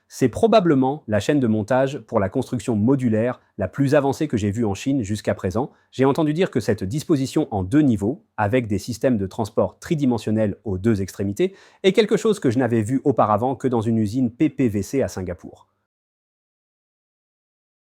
C'est probablement la chaîne de montage pour la construction modulaire la plus avancée que j'ai vue en Chine jusqu'à présent. J'ai entendu dire que cette disposition en deux niveaux, avec des systèmes de transport tridimensionnels aux deux extrémités, est quelque chose que je n'avais vu auparavant que dans une usine PPVC à Singapour.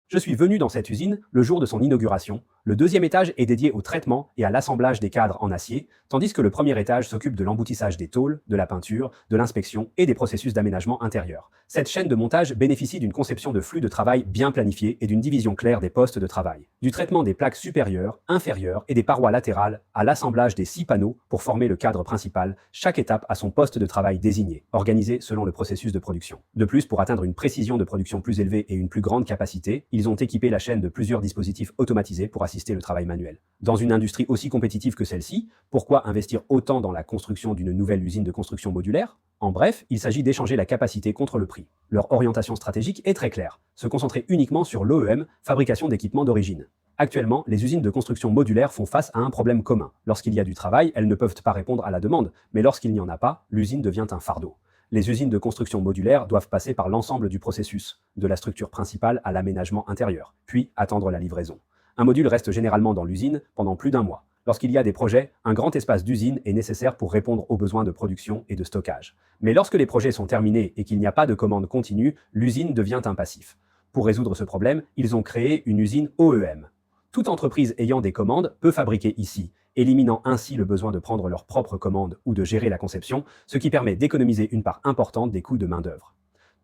Je suis venu dans cette usine le jour de son inauguration. Le deuxième étage est dédié au traitement et à l'assemblage des cadres en acier, tandis que le premier étage s'occupe de l'emboutissage des tôles, de la peinture, de l'inspection et des processus d'aménagement intérieur. Cette chaîne de montage bénéficie d'une conception de flux de travail bien planifiée et d'une division claire des postes de travail. Du traitement des plaques supérieures, inférieures et des parois latérales à l'assemblage des 6 panneaux pour former le cadre principal, chaque étape a son poste de travail désigné, organisé selon le processus de production. De plus, pour atteindre une précision de production plus élevée et une plus grande capacité, ils ont équipé la chaîne de plusieurs dispositifs automatisés pour assister le travail manuel. Dans une industrie aussi compétitive que celle-ci, pourquoi investir autant dans la construction d'une nouvelle usine de construction modulaire? En bref, il s'agit d'échanger la capacité contre le prix. Leur orientation stratégique est très claire, se concentrer uniquement sur l'OEM, fabrication d'équipements d'origine. Actuellement, les usines de construction modulaire font face à un problème commun. Lorsqu'il y a du travail, elles ne peuvent pas répondre à la demande, mais lorsqu'il n'y en a pas, l'usine devient un fardeau. Les usines de construction modulaire doivent passer par l'ensemble du processus, de la structure principale à l'aménagement intérieur, puis attendre la livraison. Un module reste généralement dans l'usine pendant plus d'un mois. Lorsqu'il y a des projets, un grand espace d'usine est nécessaire pour répondre aux besoins de production et de stockage. Mais lorsque les projets sont terminés et qu'il n'y a pas de commande continue, l'usine devient un passif. Pour résoudre ce problème, ils ont créé une usine OEM. Toute entreprise ayant des commandes peut fabriquer ici, éliminant ainsi le besoin de prendre leurs propres commandes ou de gérer la conception, ce qui permet d'économiser une part importante des coûts de main-d'œuvre.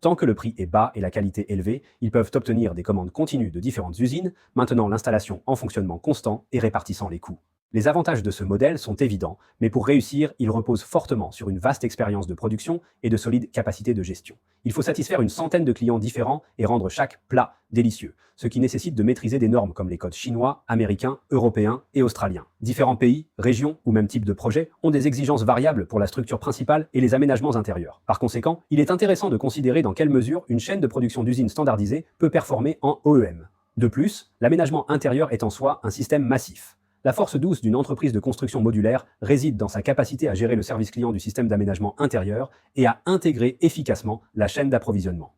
Tant que le prix est bas et la qualité élevée, ils peuvent obtenir des commandes continues de différentes usines, maintenant l'installation en fonctionnement constant et répartissant les coûts. Les avantages de ce modèle sont évidents, mais pour réussir, il repose fortement sur une vaste expérience de production et de solides capacités de gestion. Il faut satisfaire une centaine de clients différents et rendre chaque plat délicieux, ce qui nécessite de maîtriser des normes comme les codes chinois, américains, européens et australiens. Différents pays, régions ou même types de projets ont des exigences variables pour la structure principale et les aménagements intérieurs. Par conséquent, il est intéressant de considérer dans quelle mesure une chaîne de production d'usines standardisée peut performer en OEM. De plus, l'aménagement intérieur est en soi un système massif. La force douce d'une entreprise de construction modulaire réside dans sa capacité à gérer le service client du système d'aménagement intérieur et à intégrer efficacement la chaîne d'approvisionnement.